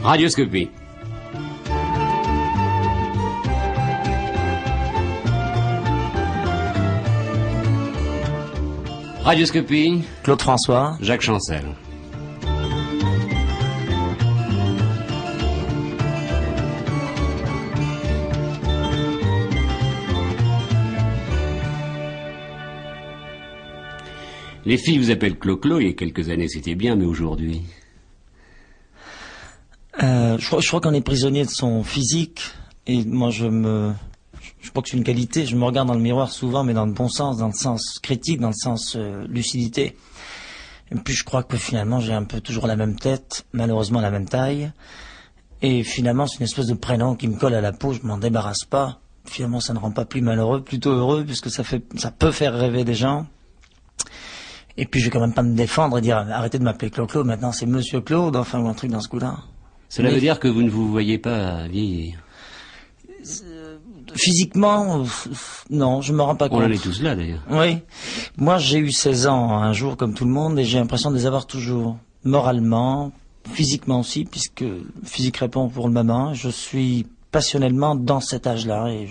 Radioscopie. Radioscopie. Claude François. Jacques Chancel. Les filles vous appellent Clo-Clo, il y a quelques années c'était bien, mais aujourd'hui... Je crois qu'on est prisonnier de son physique, et moi je crois que c'est une qualité, je me regarde dans le miroir souvent, mais dans le bon sens, dans le sens critique, dans le sens lucidité. Et puis je crois que finalement j'ai un peu toujours la même tête, malheureusement la même taille, et finalement c'est une espèce de prénom qui me colle à la peau, je m'en débarrasse pas. Finalement ça ne rend pas plus malheureux, plutôt heureux, puisque ça peut faire rêver des gens. Et puis je vais quand même pas me défendre et dire arrêtez de m'appeler Clo-Clo, maintenant c'est Monsieur Claude, enfin ou un truc dans ce coup-là. Cela veut dire que vous ne vous voyez pas vieillir? Physiquement, non, je me rends pas compte. On en est tous là d'ailleurs. Oui. Moi j'ai eu 16 ans un jour comme tout le monde et j'ai l'impression de les avoir toujours. Moralement, physiquement aussi, puisque physique répond pour le moment. Je suis passionnellement dans cet âge-là et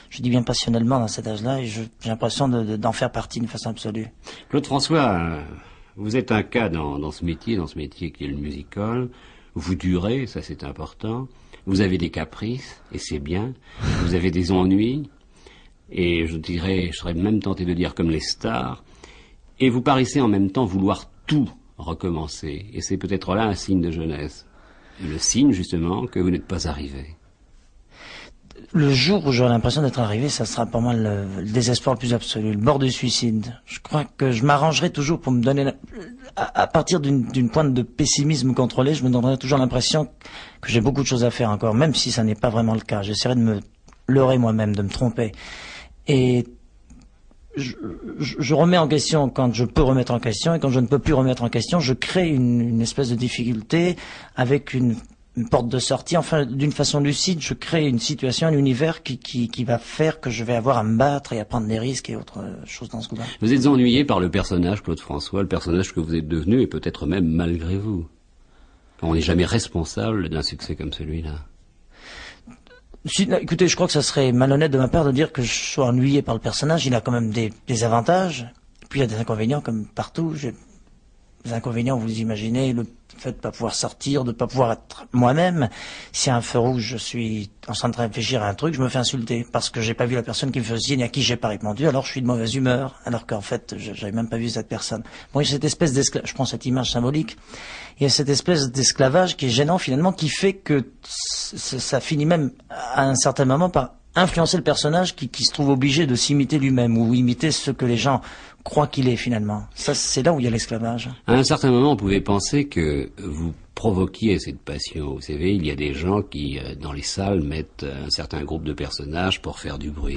je dis bien passionnellement dans cet âge-là et j'ai l'impression d'en faire partie d'une façon absolue. Claude François, vous êtes un cas dans ce métier qui est le musical. Vous durez, ça c'est important. Vous avez des caprices, et c'est bien. Vous avez des ennuis, et je serais même tenté de dire comme les stars. Et vous paraissez en même temps vouloir tout recommencer. Et c'est peut-être là un signe de jeunesse. Et le signe, justement, que vous n'êtes pas arrivé. Le jour où j'aurai l'impression d'être arrivé, ça sera pour moi le désespoir le plus absolu, le bord du suicide. Je crois que je m'arrangerai toujours pour me donner... À partir d'une pointe de pessimisme contrôlé, je me donnerai toujours l'impression que j'ai beaucoup de choses à faire encore, même si ça n'est pas vraiment le cas. J'essaierai de me leurrer moi-même, de me tromper. Et je remets en question quand je peux remettre en question, et quand je ne peux plus remettre en question, je crée une espèce de difficulté avec une porte de sortie, enfin d'une façon lucide, je crée une situation, un univers qui va faire que je vais avoir à me battre et à prendre des risques et autre chose dans ce coup-là. Vous êtes ennuyé par le personnage Claude François, le personnage que vous êtes devenu et peut-être même malgré vous. On n'est jamais responsable d'un succès comme celui-là. Écoutez, je crois que ça serait malhonnête de ma part de dire que je sois ennuyé par le personnage. Il a quand même des avantages, puis il y a des inconvénients comme partout. Les inconvénients, vous imaginez, le fait de ne pas pouvoir sortir, de ne pas pouvoir être moi-même. Si à un feu rouge, je suis en train de réfléchir à un truc, je me fais insulter parce que j'ai pas vu la personne qui me faisait signe, à qui j'ai pas répondu, alors je suis de mauvaise humeur, alors qu'en fait, j'avais même pas vu cette personne. Bon, il y a cette espèce d'esclavage, je prends cette image symbolique, il y a cette espèce d'esclavage qui est gênant finalement, qui fait que ça finit même à un certain moment par influencer le personnage qui se trouve obligé de s'imiter lui-même ou imiter ce que les gens croient qu'il est finalement. Ça, c'est là où il y a l'esclavage. À un certain moment, on pouvait penser que vous provoquiez cette passion. Vous savez, il y a des gens qui, dans les salles, mettent un certain groupe de personnages pour faire du bruit.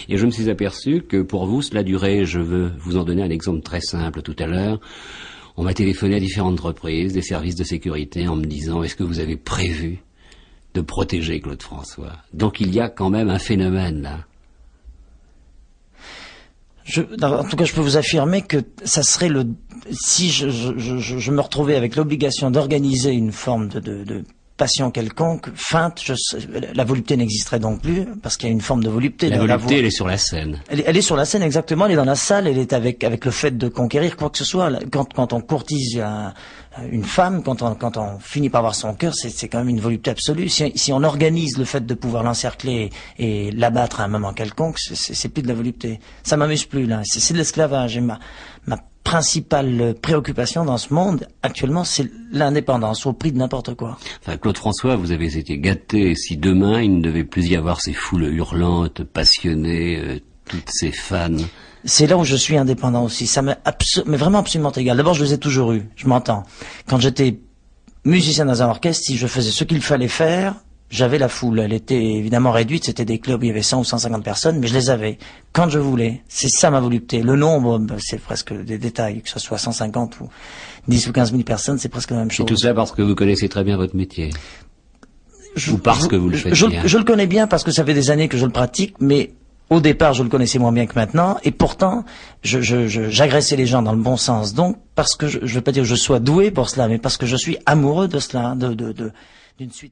Et je me suis aperçu que pour vous, cela durait. Je veux vous en donner un exemple très simple. Tout à l'heure, on m'a téléphoné à différentes reprises, des services de sécurité, en me disant « Est-ce que vous avez prévu de protéger Claude François ?» Donc il y a quand même un phénomène là. En tout cas, je peux vous affirmer que ça serait si je me retrouvais avec l'obligation d'organiser une forme de passion quelconque, feinte, la volupté n'existerait donc plus, parce qu'il y a une forme de volupté. La volupté, elle est sur la scène. Elle est sur la scène, exactement, elle est dans la salle, elle est avec le fait de conquérir quoi que ce soit. Quand on courtise une femme, quand on finit par avoir son cœur, c'est quand même une volupté absolue. Si on organise le fait de pouvoir l'encercler et l'abattre à un moment quelconque, c'est plus de la volupté. Ça m'amuse plus, là. C'est de l'esclavage. Et ma principale préoccupation dans ce monde, actuellement, c'est l'indépendance, au prix de n'importe quoi. Enfin, Claude François, vous avez été gâté. Si demain, il ne devait plus y avoir ces foules hurlantes, passionnées, toutes ces fans... C'est là où je suis indépendant aussi. Ça m'est mais vraiment absolument égal. D'abord, je les ai toujours eus. Je m'entends. Quand j'étais musicien dans un orchestre, si je faisais ce qu'il fallait faire, j'avais la foule. Elle était évidemment réduite. C'était des clubs où il y avait 100 ou 150 personnes, mais je les avais. Quand je voulais. C'est ça ma volupté. Le nombre, c'est presque des détails. Que ce soit 150 ou 10 ou 15 000 personnes, c'est presque la même chose. Et tout ça parce que vous connaissez très bien votre métier. Ou parce que vous le faites bien. Je le connais bien parce que ça fait des années que je le pratique, mais Au départ, je le connaissais moins bien que maintenant, et pourtant, j'agressais les gens dans le bon sens. Donc, parce que je veux pas dire que je sois doué pour cela, mais parce que je suis amoureux de cela, d'une suite.